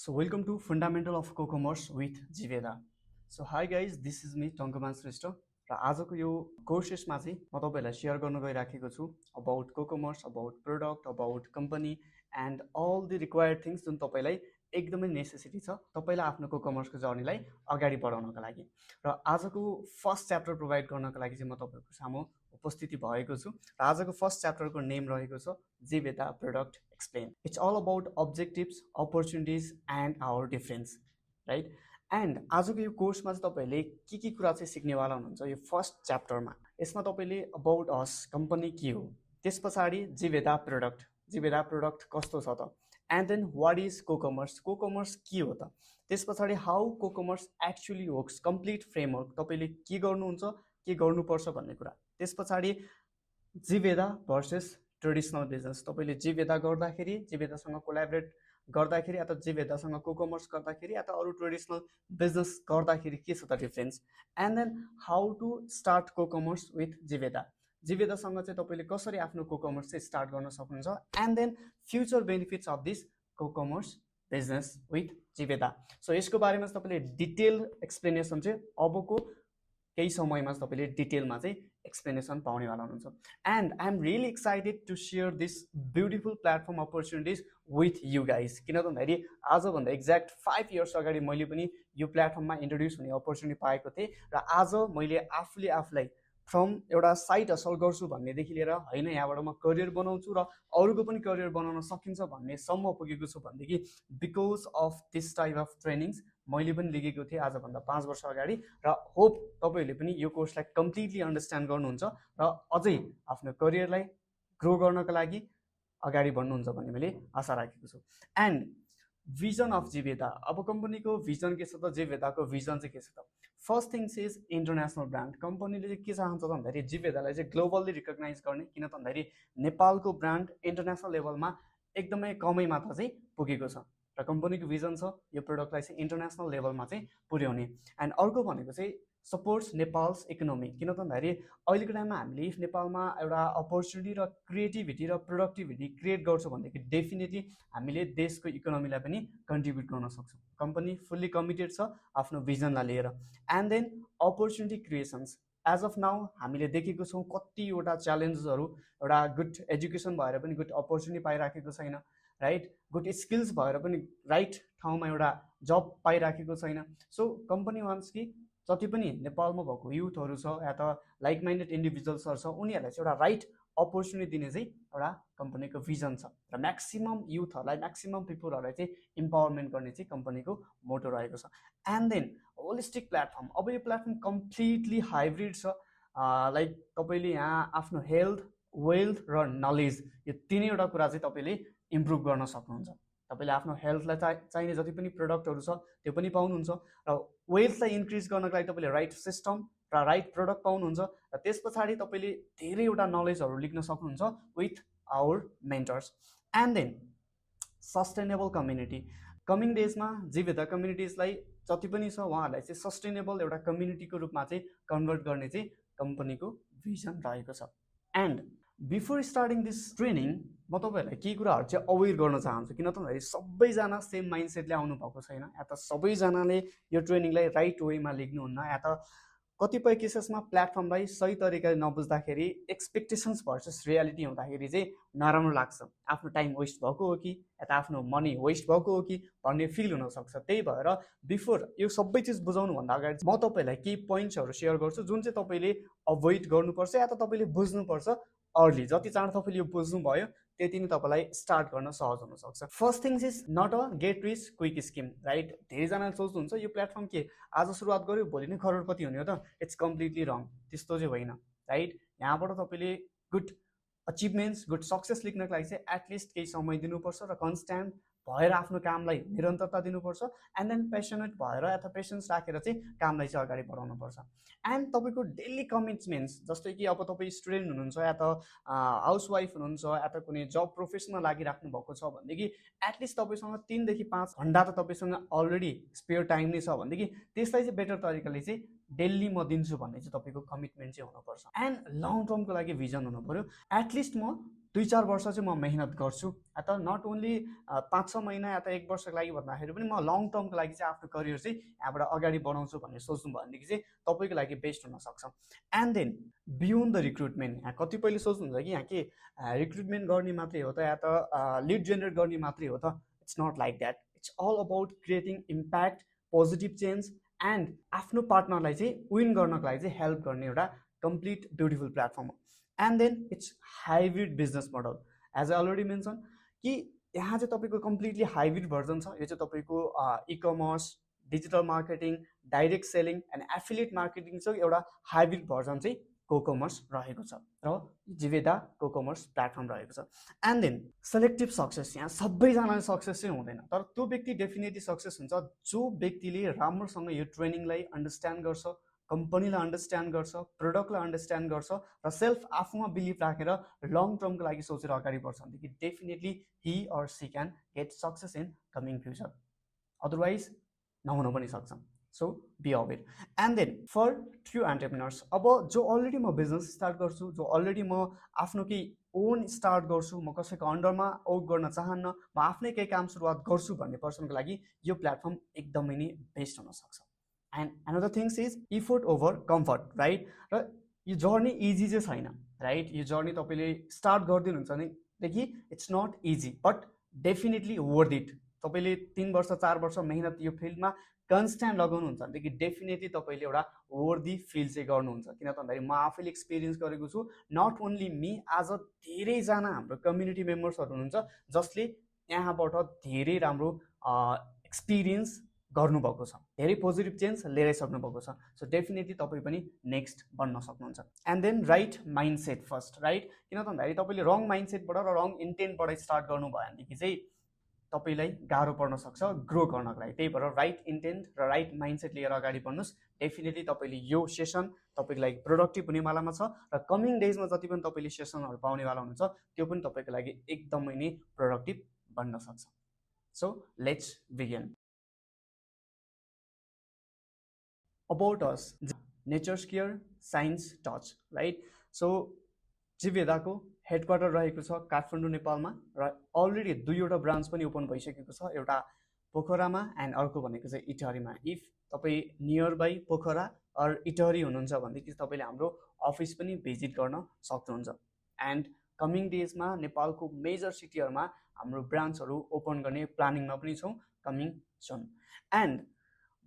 So welcome to Fundamental of Co-Commerce with Jiveda. So hi guys, this is me Tङ्कमान Shrestha र आजको यो कोर्सेसमा चाहिँ म तपाईहरुलाई शेयर गर्न गइराखेको छु अबाउट कोकमर्स, about product, about company and all the required things जुन तपाईलाई एकदमै नेसेसिटी छ तपाईलाई आफ्नो कोकमर्सको जर्नीलाई अगाडि बढाउनका लागि। र आजको फर्स्ट च्याप्टर प्रोवाइड गर्नका लागि चाहिँ म तपाईहरुको सामु उपस्थिति भएको छु र आजको फर्स्ट च्याप्टरको नेम रहेको छ Jiveda product explain. It's all about objectives, opportunities and our difference, right? And आजको यो कोर्समा चाहिँ तपाईले के कुरा चाहिँ सिक्नेवाला हुनुहुन्छ यो फर्स्ट च्याप्टरमा। यसमा तपाईले अबाउट अस कम्पनी के हो, त्यसपछि जिवेदा प्रोडक्ट कस्तो छ त, एन्ड देन व्हाट इज कोकमर्स, कोकमर्स के हो त, त्यसपछि हाउ कोकमर्स एक्चुअली वर्क्स, कम्प्लिट फ्रेमवर्क तपाईले के गर्नुहुन्छ, के गर्नुपर्छ भन्ने कुरा। त्यसपछि जिवेदा भर्सेस ट्रेडिसनल बिजनेस, तपाईले जिवेदा गर्दाखेरि, जिवेदासँग कोल्याबोरेट गर्दाखेरि अथवा जिवेदासँग कोकमर्स गर्दाखेरि अथवा अरु ट्रेडिसनल बिजनेस गर्दाखेरि के छ त difference, and then how to start कोकमर्स with Jiveda, जिवेदासँग चाहिँ तपाईले कसरी आफ्नो कोकमर्स चाहिँ स्टार्ट गर्न सक्नुहुन्छ, and then future benefits of this कोकमर्स बिजनेस विथ जिवेदा। सो यसको बारेमा तपाईले डिटेल एक्सप्लेनेसन चाहिँ अबको केही समयमा तपाईले डिटेलमा चाहिँ एक्सप्लेनेसन पाउनेवाला हुनुहुन्छ। And I am really excited to share this beautiful platform opportunities with you guys. किन भन्दाखेरि आजभन्दा एक्ज्याक्ट 5 इयर्स अगाडि मैले पनि यो प्लेटफर्ममा इन्ट्रोड्युस हुने अपर्च्युनिटी पाएको थिएँ र आज मैले आफूलाई फ्रम एउटा साइड हसल गर्छु भन्नेदेखि लिएर होइन यहाँबाट म करियर बनाउँछु र अरूको पनि करियर बनाउन सकिन्छ भन्नेसम्म पुगेको छु भनेदेखि because of this type of trainings मैले पनि लिएको थिएँ आजभन्दा 5 वर्ष अगाडि र होप तपाईहरूले पनि यो कोर्सलाई कम्प्लिटली अन्डरस्ट्यान्ड गर्नुहुन्छ र अझै आफ्नो करियरलाई ग्रो गर्नका लागि अगाडि बढ्नुहुन्छ भन्ने मैले आशा राखेको छु। एन्ड भिजन अफ जिवेदा, अब कम्पनीको भिजन के छ त, जिवेदाको भिजन चाहिँ के छ त। First things is international brand. कम्पनीले चाहिँ के चाहन्छ त भन्दाखेरि जिवेदालाई चाहिँ ग्लोबल्ली रिकग्नाइज गर्ने, किन भन्दाखेरि नेपालको ब्रान्ड इन्टरनेसनल लेभलमा एकदमै कमै मात्रा चाहिँ पुगेको छ र कम्पनीको भिजन छ यो प्रोडक्टलाई चाहिँ इन्टरनेसनल लेभलमा चाहिँ पुर्याउने। एन्ड अर्को भनेको चाहिँ सपोर्ट्स नेपाल्स इकोनोमी, किन भन्दाखेरि अहिलेको टाइममा हामीले इफ नेपालमा एउटा अपर्च्युनिटी र क्रिएटिभिटी र प्रोडक्टिभिटी क्रिएट गर्छौँ भनेदेखि डेफिनेटली हामीले देशको इकोनोमीलाई पनि कन्ट्रिब्युट गर्न सक्छौँ। कम्पनी फुल्ली कमिटेड छ आफ्नो भिजनलाई लिएर। And then opportunity creations, as of now हामीले देखेको छौँ कतिवटा च्यालेन्जेसहरू, एउटा गुड एजुकेसन भएर पनि गुड अपर्च्युनिटी पाइराखेको छैन, राइट? गुड स्किल्स भएर पनि राइट ठाउँमा एउटा जब पाइराखेको छैन। सो कम्पनी वान्ट्स कि जति पनि नेपालमा भएको युथहरू छ या त लाइक माइन्डेड इन्डिभिजुअल्सहरू छ उनीहरूलाई चाहिँ एउटा राइट अपर्च्युनिटी दिने चाहिँ एउटा कम्पनीको भिजन छ र म्याक्सिमम युथहरूलाई, म्याक्सिमम पिपलहरूलाई चाहिँ इम्पावरमेन्ट गर्ने चाहिँ कम्पनीको मोटो रहेको छ। एन्ड देन होलिस्टिक प्लेटफर्म, अब यो प्लेटफर्म कम्प्लिटली हाइब्रिड छ। लाइक तपाईँले यहाँ आफ्नो हेल्थ, वेल्थ र नलेज यो तिनैवटा कुरा चाहिँ तपाईँले इम्प्रुभ गर्न सक्नुहुन्छ। तपाईँले आफ्नो हेल्थलाई चाहिने जति पनि प्रोडक्टहरू छ त्यो पनि पाउनुहुन्छ र वेल्थलाई इन्क्रिज गर्नको लागि तपाईँले राइट सिस्टम र राइट प्रोडक्ट पाउनुहुन्छ र त्यस पछाडि तपाईँले धेरैवटा नलेजहरू लिख्न सक्नुहुन्छ with our mentors. And then sustainable community, coming डेजमा जिवेदा कम्युनिटिजलाई जति पनि छ उहाँहरूलाई चाहिँ सस्टेनेबल एउटा कम्युनिटीको रूपमा चाहिँ कन्भर्ट गर्ने चाहिँ कम्पनीको भिजन रहेको छ। And before starting this training म तपाईँहरूलाई केही कुराहरू चाहिँ अवेर गर्न चाहन्छु, किन भन्दाखेरि सबैजना सेम माइन्डसेटले आउनु भएको छैन, या त सबैजनाले यो ट्रेनिङलाई राइट वेमा लेख्नुहुन्न, या त कतिपय केसेसमा प्लेटफर्मलाई सही तरिकाले नबुझ्दाखेरि एक्सपेक्टेसन्स भर्सेस रियालिटी हुँदाखेरि चाहिँ नराम्रो लाग्छ, आफ्नो टाइम वेस्ट भएको हो कि या त आफ्नो मनी वेस्ट भएको हो कि भन्ने फिल हुनसक्छ। त्यही भएर बिफोर यो सबै चिज बुझाउनुभन्दा अगाडि म तपाईँलाई केही पोइन्ट्सहरू सेयर गर्छु जुन चाहिँ तपाईँले अभोइड गर्नुपर्छ या त तपाईँले बुझ्नुपर्छ अर्ली। जति चाँडो तपाईँले यो बुझ्नुभयो त्यति नै तपाईँलाई स्टार्ट गर्न सहज हुनसक्छ। First things is not a get rich quick scheme, right? धेरैजनाले सोच्नुहुन्छ यो प्लेटफर्म के आज सुरुवात गर्यो भोलि नै करोडपति हुने हो त, इट्स कम्प्लिटली रङ। त्यस्तो चाहिँ होइन, राइट? यहाँबाट तपाईँले गुड अचिभमेन्ट्स, गुड सक्सेस लेख्नको लागि चाहिँ एटलिस्ट केही समय दिनुपर्छ र कन्स्ट्यान्ट भएर आफ्नो कामलाई निरन्तरता दिनुपर्छ। एन्ड देन पेसनेट भएर अथवा पेसेन्स राखेर चाहिँ कामलाई चाहिँ अगाडि बढाउनुपर्छ। एन्ड तपाईँको डेली कमिटमेन्ट्स, जस्तै कि अब तपाईँ स्टुडेन्ट हुनुहुन्छ या त हाउसवाइफ हुनुहुन्छ या त कुनै जब प्रोफेसनमा लागिराख्नु भएको छ भनेदेखि एटलिस्ट तपाईँसँग 3 देखि 5 घन्टा त तपाईँसँग अलरेडी स्पेयर टाइम नै छ भनेदेखि त्यसलाई चाहिँ बेटर तरिकाले चाहिँ डेली म दिन्छु भन्ने चाहिँ तपाईँको कमिटमेन्ट चाहिँ हुनुपर्छ। एन्ड लङ टर्मको लागि भिजन हुनु पर्यो। एटलिस्ट म 2-4 वर्ष चाहिँ म मेहनत गर्छु या त नट ओन्ली 5-6 महिना या त 1 वर्षको लागि भन्दाखेरि पनि म लङ टर्मको लागि चाहिँ आफ्नो करियर चाहिँ यहाँबाट अगाडि बढाउँछु भन्ने सोच्नु भयो भनेदेखि चाहिँ तपाईँको लागि बेस्ट हुनसक्छ। And then beyond the recruitment, यहाँ कतिपयले सोच्नुहुन्छ कि यहाँ के रिक्रुटमेन्ट गर्ने मात्रै हो त या त लिड जेनेरेट गर्ने मात्रै हो त। It's not like that. It's all about creating impact, positive change and आफ्नो पार्टनरलाई चाहिँ विन गर्नको लागि चाहिँ हेल्प गर्ने एउटा कम्प्लिट ब्युटिफुल प्लेटफर्म हो। And then it's hybrid business model. As I already mention कि यहाँ चाहिँ तपाईँको कम्प्लिटली हाइब्रिड भर्जन छ। यो चाहिँ तपाईँको ecommerce, digital marketing, direct selling and affiliate marketing चाहिँ एउटा हाइब्रिड भर्जन चाहिँ कोकमर्स रहेको छ र जिवेदा कोकमर्स प्लेटफर्म रहेको छ। एन्ड देन सेलेक्टिभ सक्सेस, यहाँ सबैजनाले सक्सेस चाहिँ हुँदैन, तर त्यो व्यक्ति डेफिनेटली सक्सेस हुन्छ जो व्यक्तिले राम्रोसँग यो ट्रेनिङलाई अन्डरस्ट्यान्ड गर्छ, कम्पनीलाई अन्डरस्ट्यान्ड गर्छ, प्रडक्टलाई अन्डरस्ट्यान्ड गर्छ र सेल्फ आफूमा बिलिभ राखेर लङ टर्मको लागि सोचेर अगाडि बढ्छ भनेदेखि definitely he or she can get success in coming future. Otherwise नहुन पनि सक्छ। So be aware. And then for true entrepreneurs, अब जो अलरेडी म बिजनेस स्टार्ट गर्छु, जो अलरेडी म आफ्नो केही ओन स्टार्ट गर्छु, म कसैको अन्डरमा वर्क गर्न चाहन्न, म आफ्नै केही काम सुरुवात गर्छु भन्ने पर्सनको लागि यो प्लेटफर्म एकदमै नै बेस्ट हुनसक्छ। And another things is effort over comfort, right. र यो जर्नी इजी चाहिँ छैन, राइट। यो जर्नी तपाईँले स्टार्ट गरिदिनुहुन्छ भनेदेखि it's not easy but definitely worth it. तपाईँले 3 वर्ष 4 वर्ष मेहनत यो फिल्डमा कन्सट्यान्ट लगाउनुहुन्छ भनेदेखि डेफिनेटली तपाईँले एउटा वर्दी फिल चाहिँ गर्नुहुन्छ। किन त भन्दाखेरि म आफैले एक्सपिरियन्स गरेको छु। नट ओन्ली मी, आज धेरैजना हाम्रो कम्युनिटी मेम्बर्सहरू हुनुहुन्छ जसले यहाँबाट धेरै राम्रो एक्सपिरियन्स गर्नुभएको छ, धेरै पोजिटिभ चेन्ज ल्याइसक्नु भएको छ। सो डेफिनेटली तपाईँ पनि नेक्स्ट बन्न सक्नुहुन्छ। And then right mindset first, right. किन त भन्दाखेरि तपाईँले रङ माइन्डसेटबाट र रङ इन्टेन्टबाट स्टार्ट गर्नुभयो भनेदेखि चाहिँ तपाईँलाई गाह्रो पर्न सक्छ ग्रो गर्नको लागि। त्यही भएर राइट इन्टेन्ट र राइट माइन्डसेट लिएर अगाडि बढ्नुहोस्। डेफिनेटली तपाईँले यो सेसन तपाईँको लागि प्रोडक्टिभ हुनेवालामा छ र कमिङ डेजमा जति पनि तपाईँले सेसनहरू पाउनेवाला हुनुहुन्छ त्यो पनि तपाईँको लागि एकदमै नै प्रोडक्टिभ बन्न सक्छ। So let's begin. About us, nature's care, science touch, right. So जिवेदाको हेडक्वार्टर रहेको छ काठमाडौँ नेपालमा र अलरेडी 2वटा ब्रान्च पनि ओपन भइसकेको छ, एउटा पोखरामा एन्ड अर्को भनेको चाहिँ इटहरीमा। इफ तपाईँ near by Pokhara or Itahari हुनुहुन्छ भनेदेखि तपाईँले हाम्रो अफिस पनि भिजिट गर्न सक्नुहुन्छ। एन्ड कमिङ डेजमा नेपालको मेजर सिटीहरूमा हाम्रो ब्रान्चहरू ओपन गर्ने प्लानिङमा पनि छौँ कमिङ सुन। एन्ड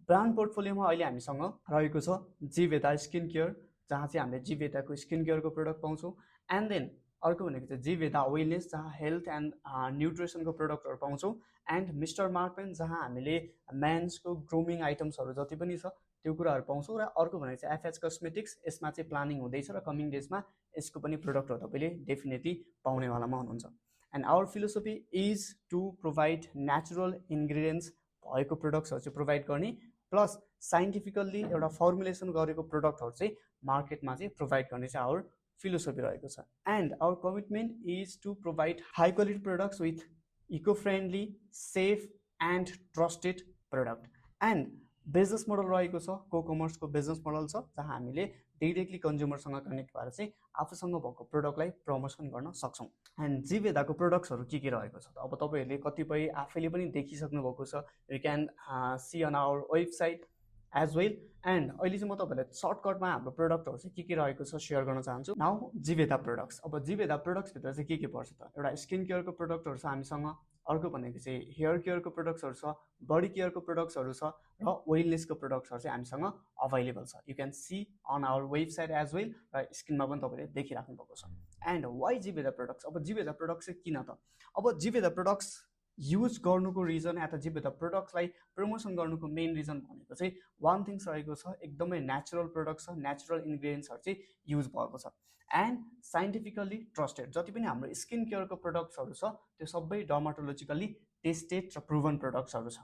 ब्रान्ड पोर्टफोलियोमा अहिले हामीसँग रहेको छ जिवेदा स्किन केयर, जहाँ चाहिँ हामीले जिवेदाको स्किन केयरको प्रडक्ट पाउँछौँ। एन्ड देन अर्को भनेको चाहिँ जिवेदा वेलनेस, जहाँ हेल्थ एन्ड न्युट्रिसनको प्रडक्टहरू पाउँछौँ। एन्ड मिस्टर मार्कमेन, जहाँ हामीले मेन्सको ग्रुमिङ आइटम्सहरू जति पनि छ त्यो कुराहरू पाउँछौँ। र अर्को भनेको चाहिँ एफएच कस्मेटिक्स, यसमा चाहिँ प्लानिङ हुँदैछ र कमिङ डेजमा यसको पनि प्रडक्टहरू तपाईँले डेफिनेटली पाउनेवालामा हुनुहुन्छ। And our philosophy is to provide natural ingredients भएको प्रडक्ट्सहरू चाहिँ प्रोभाइड गर्ने, प्लस साइन्टिफिकल्ली एउटा फर्मुलेसन गरेको प्रडक्टहरू चाहिँ मार्केटमा चाहिँ प्रोभाइड गर्ने चाहिँ आवर फिलोसफी रहेको छ। And our commitment is to provide high quality products with eco friendly, safe and trusted product. And business model रहेको छ कोकमर्सको बिजनेस मोडल छ, जहाँ हामीले डिरेक्टली कन्ज्युमरसँग कनेक्ट भएर चाहिँ आफूसँग भएको प्रडक्टलाई प्रमोसन गर्न सक्छौँ। एन्ड जिवेदाको प्रडक्ट्सहरू के रहेको छ त अब तपाईँहरूले कतिपय आफैले पनि देखिसक्नु भएको छ। You can see on our website as well. And अहिले चाहिँ म तपाईँलाई सर्टकटमा हाम्रो प्रडक्टहरू चाहिँ के रहेको छ सेयर गर्न चाहन्छु। नाउ जिवेदा प्रडक्ट्स, अब जिवेदा प्रडक्ट्सभित्र चाहिँ के पर्छ त, एउटा स्किन केयरको प्रडक्टहरू छ हामीसँग, अर्को भनेको चाहिँ हेयर केयरको प्रडक्ट्सहरू छ, बडी केयरको प्रडक्ट्सहरू छ र वेलनेसको प्रडक्ट्सहरू चाहिँ हामीसँग अभाइलेबल छ। You can see on our website as well, र स्क्रिनमा पनि तपाईँले देखिराख्नु भएको छ। एन्ड वाइ जिवेदा प्रडक्ट्स, अब जिवेदा प्रडक्ट्स चाहिँ किन त, अब जिवेदा प्रडक्ट्स युज गर्नुको रिजन या त जिवेदा प्रडक्ट्सलाई प्रमोसन गर्नुको मेन रिजन भनेको चाहिँ वान थिङ्स रहेको छ, एकदमै नेचुरल प्रडक्ट छ, नेचुरल इन्ग्रिडियन्ट्सहरू चाहिँ युज भएको छ। एन्ड साइन्टिफिकल्ली ट्रस्टेड, जति पनि हाम्रो स्किन केयरको प्रडक्ट्सहरू छ त्यो सबै डर्माटोलोजिकल्ली टेस्टेड र प्रुभन प्रडक्ट्सहरू छ।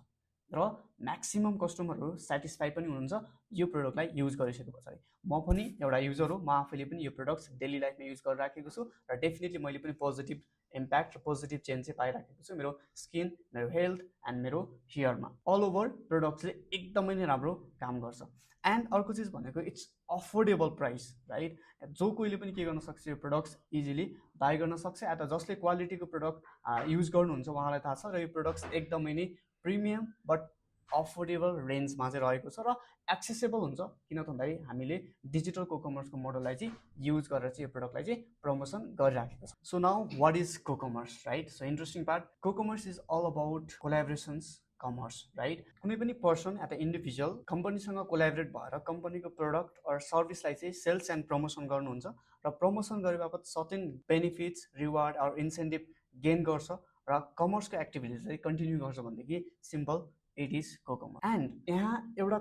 र म्याक्सिमम कस्टमरहरू सेटिस्फाई पनि हुनुहुन्छ यो प्रडक्टलाई युज गरिसके पछाडि। म पनि एउटा युजर हो, म आफैले पनि यो प्रडक्ट्स डेली लाइफमा युज गरिराखेको छु र डेफिनेटली मैले पनि पोजिटिभ इम्प्याक्ट र पोजिटिभ चेन्ज चाहिँ पाइराखेको छु मेरो स्किन, मेरो हेल्थ एन्ड मेरो हेयरमा। अल ओभर प्रडक्ट्सले एकदमै नै राम्रो काम गर्छ। एन्ड अर्को चिज भनेको इट्स अफोर्डेबल प्राइस, राइट? जो कोहीले पनि के गर्न सक्छ, यो प्रडक्ट्स इजिली बाई गर्न सक्छ, या त जसले क्वालिटीको प्रडक्ट युज गर्नुहुन्छ उहाँलाई थाहा छ। र यो प्रडक्ट्स एकदमै नै प्रिमियम बट अफोर्डेबल रेन्जमा चाहिँ रहेको छ र एक्सेसेबल हुन्छ। किन त भन्दाखेरि हामीले डिजिटल कोकमर्सको मोडललाई चाहिँ युज गरेर चाहिँ यो प्रडक्टलाई चाहिँ प्रमोसन गरिराखेको छ। So now what is cocommerce, right? So interesting part, cocommerce is all about collaborations commerce, right? कुनै पनि पर्सन या त इन्डिभिजुअल कम्पनीसँग कोलाबोरेट भएर कम्पनीको प्रडक्ट अर सर्भिसलाई चाहिँ सेल्स एन्ड प्रमोसन गर्नुहुन्छ र प्रमोसन गरे बापत certain benefits, reward or incentive gain गर्छ र कमर्सको एक्टिभिटिज चाहिँ कन्टिन्यू गर्छ भनेदेखि simple it is cocommerce. And यहाँ एउटा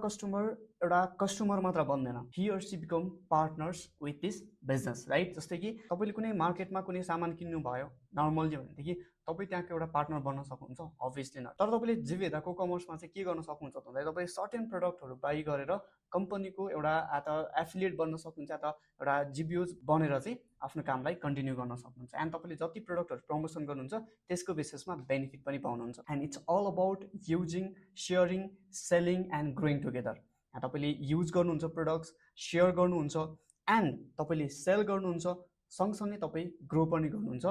कस्टमर मात्र बन्दैन, he or she become partners with this business, right? जस्तै कि तपाईँले कुनै मार्केटमा कुनै सामान किन्नु भयो नर्मल्ली भनेदेखि तपाईँ त्यहाँको एउटा पार्टनर बन्न सक्नुहुन्छ, अभियसली न। तर तपाईँले जिवेदा कोकमर्समा चाहिँ के गर्न सक्नुहुन्छ भन्दाखेरि तपाईँ सर्टेन प्रडक्टहरू बाई गरेर कम्पनीको एउटा या त एफिलिएट बन्न सक्नुहुन्छ या त एउटा जिबिओज बनेर चाहिँ आफ्नो कामलाई कन्टिन्यू गर्न सक्नुहुन्छ। एन्ड तपाईँले जति प्रडक्टहरू प्रमोसन गर्नुहुन्छ त्यसको बेसिसमा बेनिफिट पनि पाउनुहुन्छ। And it's all about using, sharing, selling and growing together. तपाईँले युज गर्नुहुन्छ प्रडक्ट्स, सेयर गर्नुहुन्छ एन्ड तपाईँले सेल गर्नुहुन्छ, सँगसँगै तपाईँ ग्रो पनि गर्नुहुन्छ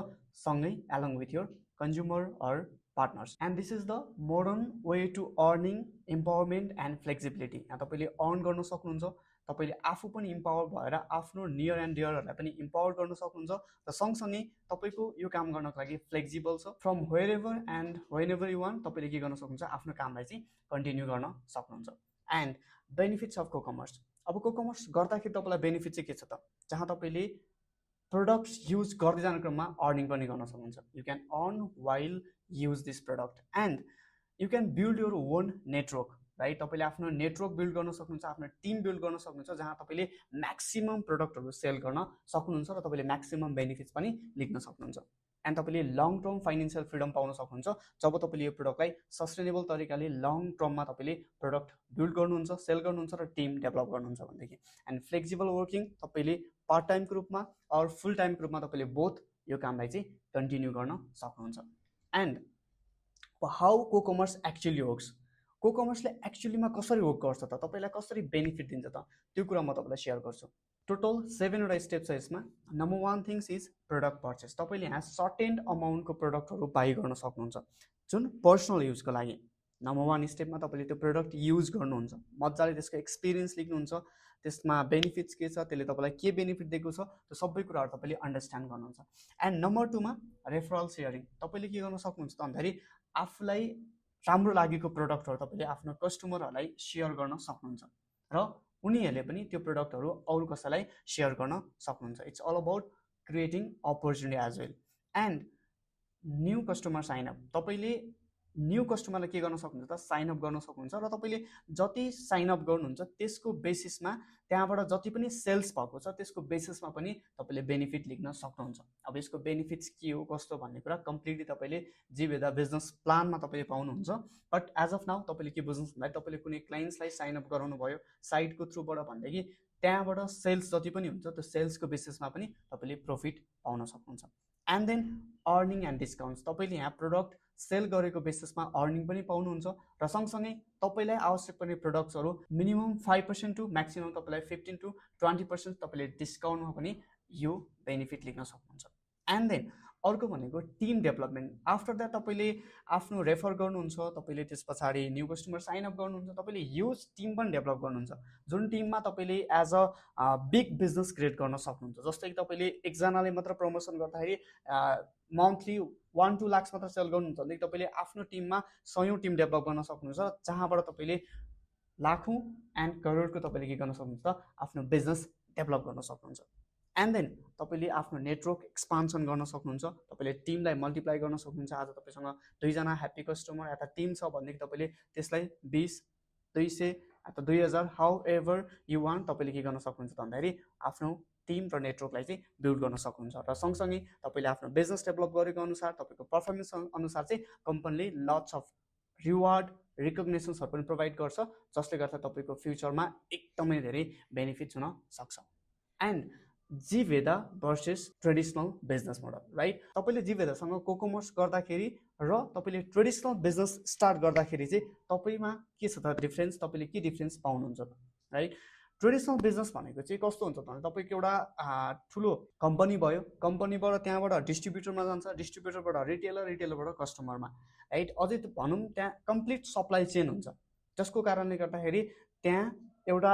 सँगै along with your consumer or partners. And this is the modern way to earning empowerment and flexibility. यहाँ तपाईँले अर्न गर्न सक्नुहुन्छ, तपाईँले आफू पनि इम्पावर भएर आफ्नो नियर एन्ड डियरहरूलाई पनि इम्पावर गर्न सक्नुहुन्छ र सँगसँगै तपाईँको यो काम गर्नको लागि फ्लेक्सिबल छ। From wherever and whenever you want तपाईँले के गर्न सक्नुहुन्छ, आफ्नो कामलाई चाहिँ कन्टिन्यू गर्न सक्नुहुन्छ। एन्ड बेनिफिट्स अफ कोकमर्स, अब कोकमर्स गर्दाखेरि तपाईँलाई बेनिफिट चाहिँ के छ त, जहाँ तपाईँले प्रडक्ट्स युज गर्दै जाने क्रममा अर्निङ पनि गर्न सक्नुहुन्छ। You can earn while use this product and you can build your own network, right? तपाईँले आफ्नो नेटवर्क बिल्ड गर्न सक्नुहुन्छ, आफ्नो टिम बिल्ड गर्न सक्नुहुन्छ, जहाँ तपाईँले म्याक्सिमम प्रडक्टहरू सेल गर्न सक्नुहुन्छ र तपाईँले म्याक्सिमम बेनिफिट्स पनि लिन सक्नुहुन्छ। एन्ड तपाईँले लङ टर्म फाइनेन्सियल फ्रिडम पाउन सक्नुहुन्छ जब तपाईँले यो प्रडक्टलाई सस्टेनेबल तरिकाले लङ टर्ममा तपाईँले प्रडक्ट बिल्ड गर्नुहुन्छ, सेल गर्नुहुन्छ र टिम डेभलप गर्नुहुन्छ भनेदेखि। एन्ड फ्लेक्सिबल वर्किङ, तपाईँले पार्ट टाइमको रूपमा अर फुल टाइमको रूपमा तपाईँले बोथ यो कामलाई चाहिँ कन्टिन्यू गर्न सक्नुहुन्छ। एन्ड हाउ कोकमर्स एक्चुअली वर्क्स, कोकमर्सले एक्चुअलीमा कसरी वर्क गर्छ त, तपाईँलाई कसरी बेनिफिट दिन्छ त, त्यो कुरा म तपाईँलाई सेयर गर्छु। टोटल 7वटा स्टेप छ यसमा। Number 1 things is product purchase. तपाईँले यहाँ सर्टेन अमाउन्टको प्रडक्टहरू बाई गर्न सक्नुहुन्छ जुन पर्सनल युजको लागि। नम्बर 1 स्टेपमा तपाईँले त्यो प्रडक्ट युज गर्नुहुन्छ, मजाले त्यसको एक्सपिरियन्स लेख्नुहुन्छ, त्यसमा बेनिफिट्स के छ, त्यसले तपाईँलाई के बेनिफिट दिएको छ, त्यो सबै कुराहरू तपाईँले अन्डरस्ट्यान्ड गर्नुहुन्छ। एन्ड नम्बर 2मा रेफरल सेयरिङ। तपाईँले के गर्न सक्नुहुन्छ त भन्दाखेरि आफूलाई राम्रो लागेको प्रडक्टहरू तपाईँले आफ्नो कस्टमरहरूलाई सेयर गर्न सक्नुहुन्छ र उनीहरूले पनि त्यो प्रडक्टहरू अरू कसैलाई सेयर गर्न सक्नुहुन्छ। It's all about creating opportunity as well. And new customer sign up, तपाईँले न्यू कस्टमरलाई के गर्न सक्नुहुन्छ त, साइनअप गर्न सक्नुहुन्छ र तपाईँले जति साइनअप गर्नुहुन्छ त्यसको बेसिसमा त्यहाँबाट जति पनि सेल्स भएको छ त्यसको बेसिसमा पनि तपाईँले बेनिफिट लिन सक्नुहुन्छ। अब यसको बेनिफिट्स के हो कस्तो भन्ने कुरा कम्प्लिटली तपाईँले जिवेदा बिजनेस प्लानमा तपाईँले पाउनुहुन्छ। बट एज अफ नाउ तपाईँले के बुझ्नुहोस् भन्दाखेरि तपाईँले कुनै क्लाइन्ट्सलाई साइनअप गराउनु भयो साइटको थ्रुबाट भनेदेखि त्यहाँबाट सेल्स जति पनि हुन्छ त्यो सेल्सको बेसिसमा पनि तपाईँले प्रफिट पाउन सक्नुहुन्छ। And then earning and discounts, तपाईँले यहाँ प्रडक्ट सेल गरेको बेसिसमा अर्निङ पनि पाउनुहुन्छ र सँगसँगै तपाईँलाई आवश्यक पर्ने प्रडक्ट्सहरू मिनिमम 5% टु म्याक्सिमम तपाईँलाई 15 to 20% तपाईँले डिस्काउन्टमा पनि यो बेनिफिट लिन सक्नुहुन्छ। एन्ड देन अर्को भनेको टिम डेभलपमेन्ट। आफ्टर द्याट तपाईँले आफ्नो रेफर गर्नुहुन्छ, तपाईँले त्यस पछाडि न्यू कस्टमर साइनअप गर्नुहुन्छ, तपाईँले यो टिम पनि डेभलप गर्नुहुन्छ जुन टिममा तपाईँले as a big business create गर्न सक्नुहुन्छ। जस्तै कि तपाईँले एकजनाले मात्र प्रमोसन गर्दाखेरि मन्थली 1-2 लाख मात्र सेल गर्नुहुन्छ भनेदेखि तपाईँले आफ्नो टिममा 100औं टिम डेभलप गर्न सक्नुहुन्छ जहाँबाट तपाईँले लाखौँ एन्ड करोडको तपाईँले के गर्न सक्नुहुन्छ त, आफ्नो बिजनेस डेभलप गर्न सक्नुहुन्छ। एन्ड देन तपाईँले आफ्नो नेटवर्क एक्सपान्सन गर्न सक्नुहुन्छ, तपाईँले टिमलाई मल्टिप्लाई गर्न सक्नुहुन्छ। आज तपाईँसँग 2 जना ह्याप्पी कस्टमर या त टिम छ भनेदेखि तपाईँले त्यसलाई 20, 200 या त 2000 हाउ एभर यु वान तपाईँले के गर्न सक्नुहुन्छ त भन्दाखेरि आफ्नो टिम र नेटवर्कलाई चाहिँ बिल्ड गर्न सक्नुहुन्छ र सँगसँगै तपाईँले आफ्नो बिजनेस डेभलप गरेको अनुसार तपाईँको पर्फर्मेन्स अनुसार चाहिँ कम्पनीले लट्स अफ रिवार्ड रिकग्नेसन्सहरू पनि प्रोभाइड गर्छ, जसले गर्दा तपाईँको फ्युचरमा एकदमै धेरै बेनिफिट्स हुन सक्छ। And Jiveda versus traditional business model, right? तपाईँले जीवेदासँग कोकोमर्स गर्दाखेरि र तपाईँले ट्रेडिसनल बिजनेस स्टार्ट गर्दाखेरि चाहिँ तपाईँमा के छ त डिफ्रेन्स, तपाईँले के डिफ्रेन्स पाउनुहुन्छ त, राइट? ट्रेडिसनल बिजनेस भनेको चाहिँ कस्तो हुन्छ भने तपाईँको एउटा ठुलो कम्पनी भयो, कम्पनीबाट त्यहाँबाट डिस्ट्रिब्युटरमा जान्छ, डिस्ट्रिब्युटरबाट रिटेलर, रिटेलरबाट कस्टमरमा, राइट? अझै भनौँ त्यहाँ कम्प्लिट सप्लाई चेन हुन्छ, जसको कारणले गर्दाखेरि त्यहाँ एउटा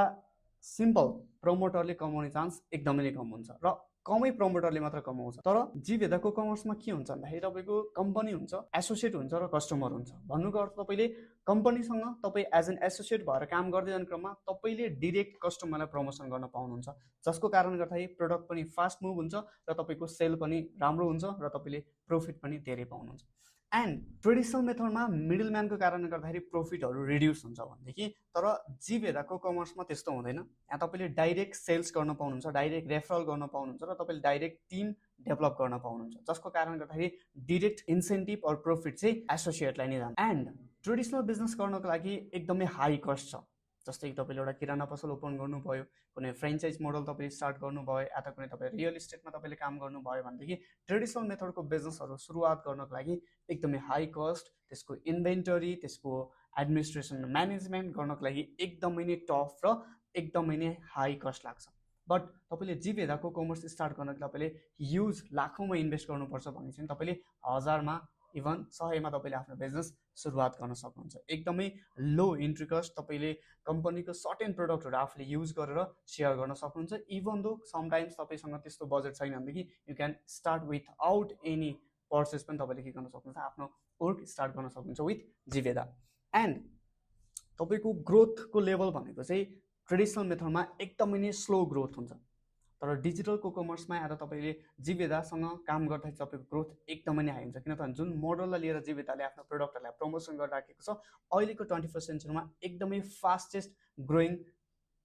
सिम्पल प्रमोटरले कमाउने चान्स एकदमै नै कम हुन्छ र कमै प्रमोटरले मात्र कमाउँछ। तर जीवेदा कोकमर्समा के हुन्छ भन्दाखेरि तपाईँको कम्पनी हुन्छ, एसोसिएट हुन्छ र कस्टमर हुन्छ। भन्नुको अर्थ तपाईँले कम्पनीसँग तपाईँ एज एन एसोसिएट भएर काम गर्दै जाने क्रममा तपाईँले डिरेक्ट कस्टमरलाई प्रमोसन गर्न पाउनुहुन्छ, जसको कारणले गर्दाखेरि प्रडक्ट पनि फास्ट मुभ हुन्छ र तपाईँको सेल पनि राम्रो हुन्छ र तपाईँले प्रफिट पनि धेरै पाउनुहुन्छ। एन्ड ट्रेडिसनल मेथडमा मिडल म्यानको कारणले गर्दाखेरि प्रफिटहरू रिड्युस हुन्छ भनेदेखि, तर जीवेदा कोकमर्समा त्यस्तो हुँदैन। यहाँ तपाईँले डाइरेक्ट सेल्स गर्न पाउनुहुन्छ, डाइरेक्ट रेफरल गर्न पाउनुहुन्छ र तपाईँले डाइरेक्ट टिम डेभलप गर्न पाउनुहुन्छ, जसको कारणले गर्दाखेरि डिरेक्ट इन्सेन्टिभ अर प्रफिट चाहिँ एसोसिएटलाई नै जान्छ। एन्ड ट्रेडिसनल बिजनेस गर्नको लागि एकदमै हाई कस्ट छ। जस्तै तपाईँले एउटा किराना पसल ओपन गर्नुभयो, कुनै फ्रेन्चाइज मोडल तपाईँले स्टार्ट गर्नुभयो, या त कुनै तपाईँ रियल इस्टेटमा तपाईँले काम गर्नुभयो भनेदेखि ट्रेडिसनल मेथडको बिजनेसहरू सुरुवात गर्नको लागि एकदमै हाई कस्ट, त्यसको इन्भेन्टरी, त्यसको एडमिनिस्ट्रेसन म्यानेजमेन्ट गर्नको लागि एकदमै नै टफ र एकदमै नै हाई कस्ट लाग्छ। बट तपाईँले जीवेदा कोकमर्स स्टार्ट गर्नको तपाईँले ह्युज लाखौँमा इन्भेस्ट गर्नुपर्छ भने चाहिँ तपाईँले 1000मा इभन 100मा तपाईँले आफ्नो बिजनेस सुरुवात गर्न सक्नुहुन्छ। एकदमै लो इन्ट्री कस्ट, तपाईँले कम्पनीको सर्टेन प्रडक्टहरू आफूले युज गरेर सेयर गर्न सक्नुहुन्छ। इभन दो समटाइम्स तपाईँसँग त्यस्तो बजेट छैन भनेदेखि you can start without any purchase पनि तपाईँले के गर्न सक्नुहुन्छ, आफ्नो वर्क स्टार्ट गर्न सक्नुहुन्छ विथ जीवेदा। एन्ड तपाईँको ग्रोथको लेभल भनेको चाहिँ ट्रेडिसनल मेथडमा एकदमै नै स्लो ग्रोथ हुन्छ, तर डिजिटल कोकमर्समा आएर तपाईँले जीवेदासँग काम गर्दाखेरि तपाईँको ग्रोथ एकदमै नै हाई हुन्छ। किनभने जुन मोडललाई लिएर जीवेदाले आफ्नो प्रडक्टहरूलाई प्रमोसन गरिराखेको छ, अहिलेको 21st सेन्चुरीमा एकदमै फास्टेस्ट ग्रोइङ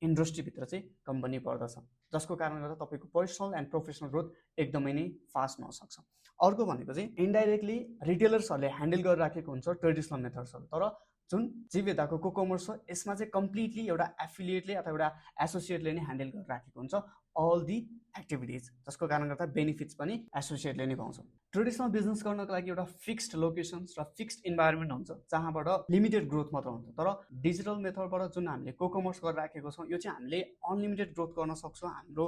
इन्डस्ट्रीभित्र चाहिँ कम्पनी पर्दछ, जसको कारणले गर्दा तपाईँको पर्सनल एन्ड प्रोफेसनल ग्रोथ एकदमै नै फास्ट हुन सक्छ। अर्को भनेको चाहिँ इन्डाइरेक्टली रिटेलर्सहरूले ह्यान्डल गरिराखेको हुन्छ ट्रेडिसनल मेथड्सहरू, तर जुन जीवेदाको कोकमर्स छ यसमा चाहिँ कम्प्लिटली एउटा एफिलिएटले अथवा एउटा एसोसिएटले नै ह्यान्डल गरिराखेको हुन्छ अल दि एक्टिभिटिज, जसको कारणले गर्दा बेनिफिट्स पनि एसोसिएटले नै पाउँछ। ट्रेडिसनल बिजनेस गर्नको लागि एउटा फिक्स्ड लोकेसन्स र फिक्स्ड इन्भाइरोमेन्ट हुन्छ, जहाँबाट लिमिटेड ग्रोथ मात्र हुन्छ। तर डिजिटल मेथडबाट जुन हामीले कोकमर्स गरिराखेको छौँ, यो चाहिँ हामीले अनलिमिटेड ग्रोथ गर्न सक्छौँ। हाम्रो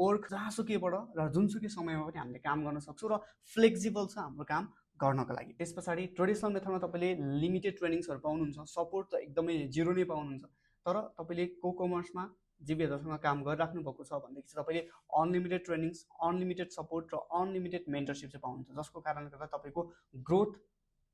वर्क जहाँसुकैबाट र जुनसुकै समयमा पनि हामीले काम गर्न सक्छौँ र फ्लेक्सिबल छ हाम्रो काम गर्नको लागि। त्यस पछाडि ट्रेडिसनल मेथडमा तपाईँले लिमिटेड ट्रेनिङ्सहरू पाउनुहुन्छ, सपोर्ट त एकदमै जिरो नै पाउनुहुन्छ। तर तपाईँले कोकमर्समा जीवेदासँग काम गरिराख्नु भएको छ भनेदेखि चाहिँ तपाईँले अनलिमिटेड ट्रेनिङ्स, अनलिमिटेड सपोर्ट र अनलिमिटेड मेन्टरसिप चाहिँ पाउनुहुन्छ, जसको कारणले गर्दा तपाईँको ग्रोथ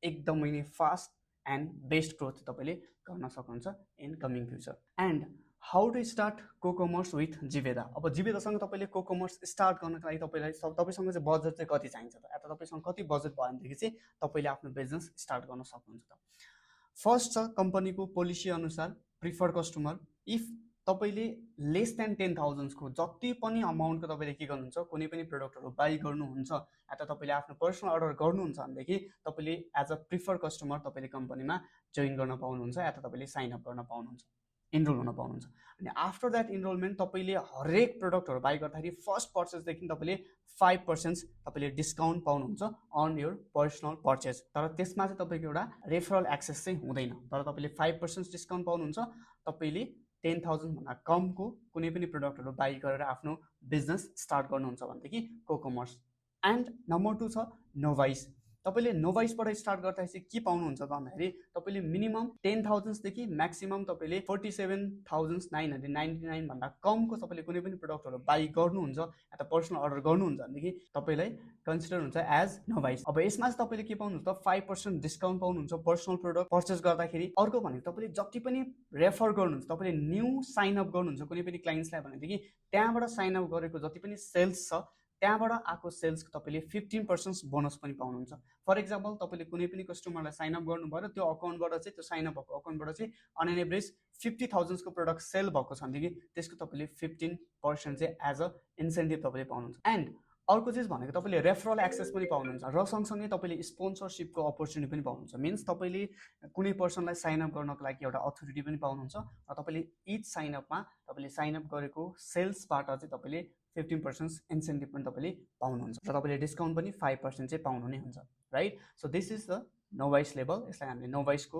एकदमै नै फास्ट एन्ड बेस्ट ग्रोथ तपाईँले गर्न सक्नुहुन्छ in coming future. And how to start कोकमर्स with Jiveda. अब जीवेदासँग तपाईँले कोकमर्स स्टार्ट गर्नको लागि तपाईँसँग चाहिँ बजेट चाहिँ कति चाहिन्छ त, या त तपाईँसँग कति बजेट भयो भनेदेखि चाहिँ तपाईँले आफ्नो बिजनेस स्टार्ट गर्न सक्नुहुन्छ त। फर्स्ट छ कम्पनीको पोलिसी अनुसार प्रिफर्ड कस्टमर। इफ तपाईँले लेस देन 10,000 को जति पनि अमाउन्टको तपाईँले के गर्नुहुन्छ, कुनै पनि प्रडक्टहरू बाई गर्नुहुन्छ, या त तपाईँले आफ्नो पर्सनल अर्डर गर्नुहुन्छ भनेदेखि तपाईँले एज अ प्रिफर्ड कस्टमर तपाईँले कम्पनीमा जोइन गर्न पाउनुहुन्छ, या त तपाईँले साइन अप गर्न पाउनुहुन्छ, इनरोल हुन पाउनुहुन्छ। अनि आफ्टर द्याट इनरोलमेन्ट तपाईँले हरेक प्रडक्टहरू बाई गर्दाखेरि फर्स्ट पर्चेसदेखि तपाईँले 5% तपाईँले डिस्काउन्ट पाउनुहुन्छ अन योर पर्सनल पर्चेस। तर त्यसमा चाहिँ तपाईँको एउटा रेफरल एक्सेस चाहिँ हुँदैन, तर तपाईँले 5% डिस्काउन्ट पाउनुहुन्छ तपाईँले 10,000 भन्दा कमको कुनै पनि प्रडक्टहरू बाई गरेर आफ्नो बिजनेस स्टार्ट गर्नुहुन्छ भनेदेखि कोकमर्स। एन्ड नम्बर 2 छ नोभाइस। तपाईँले नोभाइसबाट स्टार्ट गर्दाखेरि चाहिँ के पाउनुहुन्छ भन्दाखेरि तपाईँले मिनिमम 10,000 देखि म्याक्सिमम तपाईँले 47,999 भन्दा कमको तपाईँले कुनै पनि प्रडक्टहरू बाई गर्नुहुन्छ या त पर्सनल अर्डर गर्नुहुन्छ भनेदेखि तपाईँलाई कन्सिडर हुन्छ एज नोभाइस। अब यसमा चाहिँ तपाईँले के पाउनुहुन्छ त 5% डिस्काउन्ट पाउनुहुन्छ पर्सनल प्रडक्ट पर्चेस गर्दाखेरि। अर्को भनेको तपाईँले जति पनि रेफर गर्नुहुन्छ, तपाईँले न्यू साइन अप गर्नुहुन्छ कुनै पनि क्लाइन्ट्सलाई भनेदेखि त्यहाँबाट साइन अप गरेको जति पनि सेल्स छ त्यहाँबाट आएको सेल्सको तपाईँले 15% बोनस पनि पाउनुहुन्छ। फर इक्जाम्पल तपाईँले कुनै पनि कस्टमरलाई साइन अप गर्नुभयो र त्यो अकाउन्टबाट चाहिँ त्यो साइन अप भएको अकाउन्टबाट चाहिँ अन एन एभरेज 50,000 को प्रडक्ट सेल भएको छ भनेदेखि त्यसको तपाईँले 15% चाहिँ एज अ इन्सेन्टिभ तपाईँले पाउनुहुन्छ। एन्ड अर्को चिज भनेको तपाईँले रेफरल एक्सेस पनि पाउनुहुन्छ र सँगसँगै तपाईँले स्पोन्सरसिपको अपर्च्युनिटी पनि पाउनुहुन्छ। मिन्स तपाईँले कुनै पर्सनलाई साइनअप गर्नको लागि एउटा अथोरिटी पनि पाउनुहुन्छ र तपाईँले इच साइनअपमा तपाईँले साइनअप गरेको सेल्सबाट चाहिँ तपाईँले 15% इन्सेन्टिभ पनि तपाईँले पाउनुहुन्छ र तपाईँले डिस्काउन्ट पनि 5% चाहिँ पाउनु नै हुन्छ, right. So this is the novice level, यसलाई हामीले नोभाइसको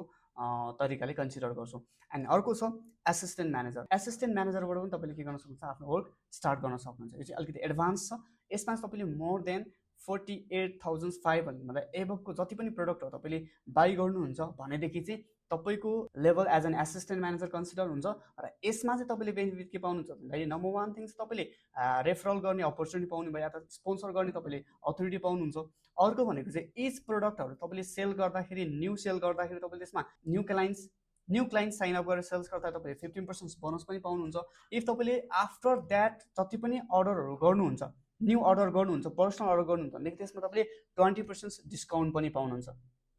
तरिकाले कन्सिडर गर्छौँ। एन्ड अर्को छ एसिस्टेन्ट म्यानेजर। एसिस्टेन्ट म्यानेजरबाट पनि तपाईँले के गर्न सक्नुहुन्छ, आफ्नो वर्क स्टार्ट गर्न सक्नुहुन्छ। यो चाहिँ अलिकति एडभान्स छ। यसमा तपाईँले मोर देन 48,500 भन्दा एबभको जति पनि प्रडक्टहरू तपाईँले बाई गर्नुहुन्छ भनेदेखि चाहिँ तपाईँको level as an assistant manager consider हुन्छ। र यसमा चाहिँ तपाईँले बेनिफिट के पाउनुहुन्छ भन्दाखेरि नम्बर 1 थिङ्स तपाईँले रेफरल गर्ने अपर्च्युनिटी पाउनु भयो, या त स्पोन्सर गर्ने तपाईँले अथोरिटी पाउनुहुन्छ। अर्को भनेको चाहिँ इच प्रडक्टहरू तपाईँले सेल गर्दाखेरि, न्यू सेल गर्दाखेरि तपाईँले त्यसमा न्यू क्लाइन्ट साइन अप गरेर सेल्स गर्दा तपाईँले 15% बोनस पनि पाउनुहुन्छ। इफ तपाईँले आफ्टर द्याट जति पनि अर्डरहरू गर्नुहुन्छ, न्यू अर्डर गर्नुहुन्छ, पर्सनल अर्डर गर्नुहुन्छ भनेदेखि त्यसमा तपाईँले 20% डिस्काउन्ट पनि पाउनुहुन्छ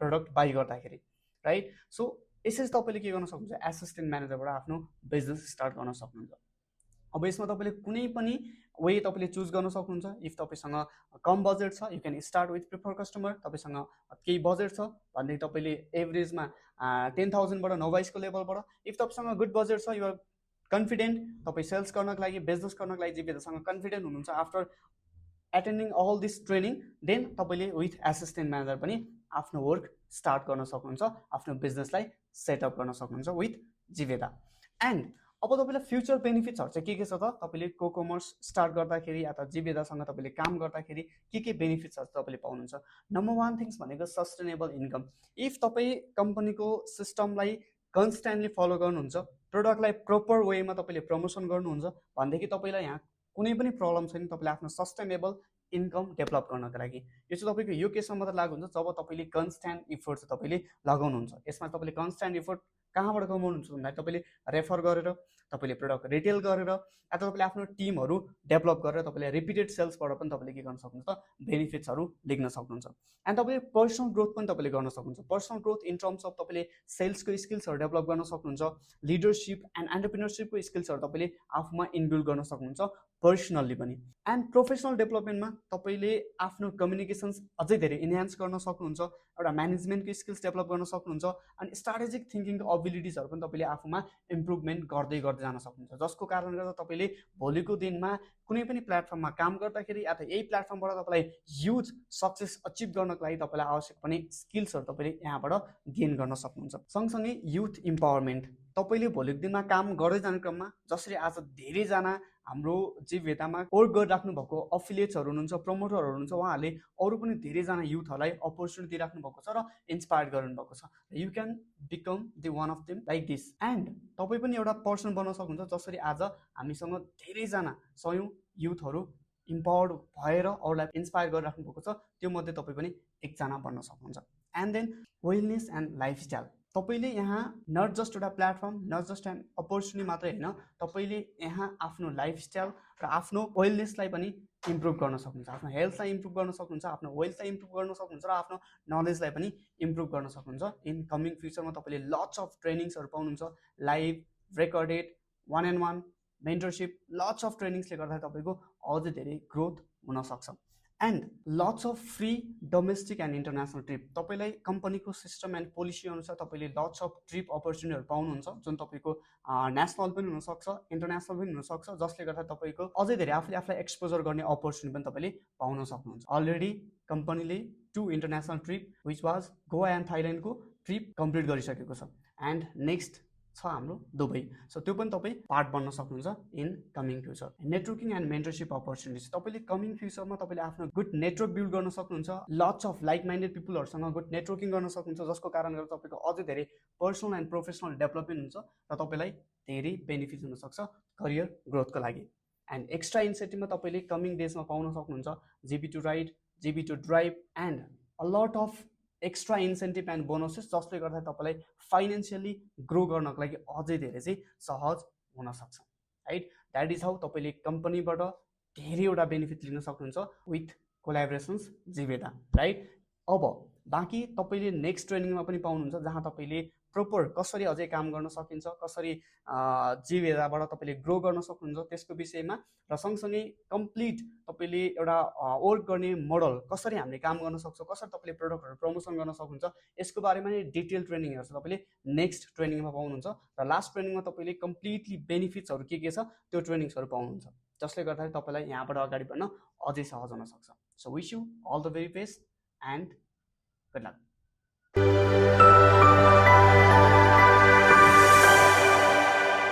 प्रडक्ट बाई गर्दाखेरि, राइट। सो यसरी तपाईँले के गर्न सक्नुहुन्छ, एसिस्टेन्ट म्यानेजरबाट आफ्नो बिजनेस स्टार्ट गर्न सक्नुहुन्छ। अब यसमा तपाईँले कुनै पनि वे तपाईँले चुज गर्न सक्नुहुन्छ। इफ तपाईँसँग कम बजेट छ, you can start with prefer customer. तपाईँसँग केही बजेट छ भनेदेखि तपाईँले एभरेजमा 10,000बाट नोभाइसको लेभलबाट। इफ तपाईँसँग गुड बजेट छ, युआर कन्फिडेन्ट, तपाईँ सेल्स गर्नको लागि, बिजनेस गर्नको लागि जिबेदासँग कन्फिडेन्ट हुनुहुन्छ after attending all this training, then तपाईँले विथ एसिस्टेन्ट म्यानेजर पनि आफ्नो वर्क स्टार्ट गर्न सक्नुहुन्छ, आफ्नो बिजनेसलाई सेटअप गर्न सक्नुहुन्छ विथ जिबेदा। एन्ड अब तपाईँलाई फ्युचर बेनिफिट्सहरू चाहिँ के छ त, तपाईँले कोकमर्स स्टार्ट गर्दाखेरि या त जिबेदासँग तपाईँले काम गर्दाखेरि के बेनिफिट्सहरू तपाईँले पाउनुहुन्छ। नम्बर 1 थिङ्स भनेको सस्टेनेबल इन्कम। इफ तपाईँ कम्पनीको सिस्टमलाई कन्स्ट्यान्टली फलो गर्नुहुन्छ, प्रोडक्टलाई प्रपर वेमा तपाईँले प्रमोसन गर्नुहुन्छ भनेदेखि तपाईँलाई यहाँ कुनै पनि प्रब्लम छैन तपाईँले आफ्नो सस्टेनेबल इन्कम डेभलप गर्नको लागि। यो चाहिँ तपाईँको यो केसमा मात्र लागु हुन्छ जब तपाईँले कन्स्ट्यान्ट इफोर्ट चाहिँ तपाईँले लगाउनुहुन्छ। यसमा तपाईँले कन्स्ट्यान्ट इफोर्ट कहाँबाट कमाउनुहुन्छ भन्दाखेरि तपाईँले रेफर गरेर, तपाईँले प्रडक्ट रिटेल गरेर, या त तपाईँले आफ्नो टिमहरू डेभलप गरेर तपाईँले रिपिटेड सेल्सबाट पनि तपाईँले के गर्न सक्नुहुन्छ त, बेनिफिट्सहरू लिन सक्नुहुन्छ। एन्ड तपाईँले पर्सनल ग्रोथ पनि तपाईँले गर्न सक्नुहुन्छ। Personal growth in terms of तपाईँले सेल्सको स्किल्सहरू डेभलप गर्न सक्नुहुन्छ, लिडरसिप एन्ड एन्टरप्रेन्योरसिपको स्किल्सहरू तपाईँले आफूमा इनबिल्ड गर्न सक्नुहुन्छ पर्सनल्ली पनि। एन्ड प्रोफेसनल डेभलपमेन्टमा तपाईँले आफ्नो कम्युनिकेसन्स अझै धेरै इन्हान्स गर्न सक्नुहुन्छ, एउटा म्यानेजमेन्टको स्किल्स डेभलप गर्न सक्नुहुन्छ, अनि स्ट्राटेजिक थिङ्किङको एबिलिटिजहरू पनि तपाईँले आफूमा इम्प्रुभमेन्ट गर्दै जान सक्नुहुन्छ। जसको कारणले गर्दा तपाईँले भोलिको दिनमा कुनै पनि प्लेटफर्ममा काम गर्दाखेरि या त यही प्लेटफर्मबाट तपाईँलाई ह्युज सक्सेस अचिभ गर्नको लागि तपाईँलाई आवश्यक पर्ने स्किल्सहरू तपाईँले यहाँबाट गेन गर्न सक्नुहुन्छ। सँगसँगै युथ इम्पावरमेन्ट, तपाईँले भोलिको दिनमा काम गर्दै जाने क्रममा जसरी आज धेरैजना हाम्रो जिबेदामा वर्क गरिराख्नु भएको अफिलिएट्सहरू हुनुहुन्छ, प्रमोटरहरू हुनुहुन्छ, उहाँहरूले अरू पनि धेरैजना युथहरूलाई अपर्च्युनिटी दिइराख्नु भएको छ र इन्सपायर गर्नु भएको छ। You can become the one of them like this. And तपाईँ पनि एउटा पर्सन बन्न सक्नुहुन्छ जसरी आज हामीसँग धेरैजना 100 युथहरू इम्पावर्ड भएर अरूलाई इन्सपायर गरिराख्नु भएको छ, त्यो मध्ये तपाईँ पनि एकजना बन्न सक्नुहुन्छ। And then wellness and lifestyle, तपाईँले यहाँ नट जस्ट एउटा platform, not just an opportunity मात्रै होइन, तपाईँले यहाँ आफ्नो लाइफस्टाइल र आफ्नो वेलनेसलाई पनि इम्प्रुभ गर्न सक्नुहुन्छ, आफ्नो हेल्थलाई इम्प्रुभ गर्न सक्नुहुन्छ, आफ्नो वेल्थलाई इम्प्रुभ गर्न सक्नुहुन्छ र आफ्नो नलेजलाई पनि इम्प्रुभ गर्न सक्नुहुन्छ। इन कमिङ फ्युचरमा तपाईँले लट्स अफ ट्रेनिङ्सहरू पाउनुहुन्छ, live, recorded, 1-on-1 mentorship, lots of ट्रेनिङ्सले गर्दा तपाईँको अझै धेरै ग्रोथ हुनसक्छ। And lots of free domestic and international trip, तपाईँलाई कम्पनीको सिस्टम एन्ड पोलिसी अनुसार तपाईँले लट्स अफ ट्रिप अपर्च्युनिटीहरू पाउनुहुन्छ, जुन तपाईँको नेसनल पनि हुनसक्छ, इन्टरनेसनल पनि हुनसक्छ, जसले गर्दा तपाईँको अझै धेरै आफूले आफूलाई एक्सपोजर गर्ने अपर्च्युनिटी पनि तपाईँले पाउन सक्नुहुन्छ। अलरेडी कम्पनीले 2 international trip which was Goa and थाइल्यान्डको ट्रिप कम्प्लिट गरिसकेको छ। एन्ड नेक्स्ट छ हाम्रो दुबई, सो त्यो पनि तपाईँ पार्ट बन्न सक्नुहुन्छ in coming future. Networking and mentorship opportunities, तपाईँले कमिङ फ्युचरमा तपाईँले आफ्नो गुड नेटवर्क बिल्ड गर्न सक्नुहुन्छ, लट्स अफ लाइक माइन्डेड पिपलहरूसँग गुड नेटवर्किङ गर्न सक्नुहुन्छ, जसको कारणले गर्दा तपाईँको अझै धेरै पर्सनल एन्ड प्रोफेसनल डेभलपमेन्ट हुन्छ र तपाईँलाई धेरै बेनिफिट हुनसक्छ करियर ग्रोथको लागि। एन्ड एक्स्ट्रा इन्सेन्टिभमा तपाईँले कमिङ डेजमा पाउन सक्नुहुन्छ GB to ride, GB to drive and a lot of extra incentive and bonuses, जसले गर्दा तपाईँलाई फाइनेन्सियली ग्रो गर्नको लागि अझै धेरै चाहिँ सहज हुनसक्छ, राइट। द्याट इज हाउ तपाईँले कम्पनीबाट धेरैवटा बेनिफिट लिन सक्नुहुन्छ विथ कोलाबोरेसन्स जिबेदा, राइट। अब बाँकी तपाईँले नेक्स्ट ट्रेनिङमा पनि पाउनुहुन्छ जहाँ तपाईँले प्रोपर कसरी अझै काम गर्न सकिन्छ, कसरी जीवेदाबाट तपाईँले ग्रो गर्न सक्नुहुन्छ त्यसको विषयमा, र सँगसँगै कम्प्लिट तपाईँले एउटा वर्क गर्ने मोडल कसरी हामीले काम गर्न सक्छौँ, कसरी तपाईँले प्रडक्टहरू प्रमोसन गर्न सक्नुहुन्छ यसको बारेमा नै डिटेल ट्रेनिङहरू छ तपाईँले नेक्स्ट ट्रेनिङमा पाउनुहुन्छ। र लास्ट ट्रेनिङमा तपाईँले कम्प्लिटली बेनिफिट्सहरू के छ त्यो ट्रेनिङ्सहरू पाउनुहुन्छ, जसले गर्दाखेरि तपाईँलाई यहाँबाट अगाडि बढ्न अझै सहज हुन सक्छ। So wish you all the very best and good lock.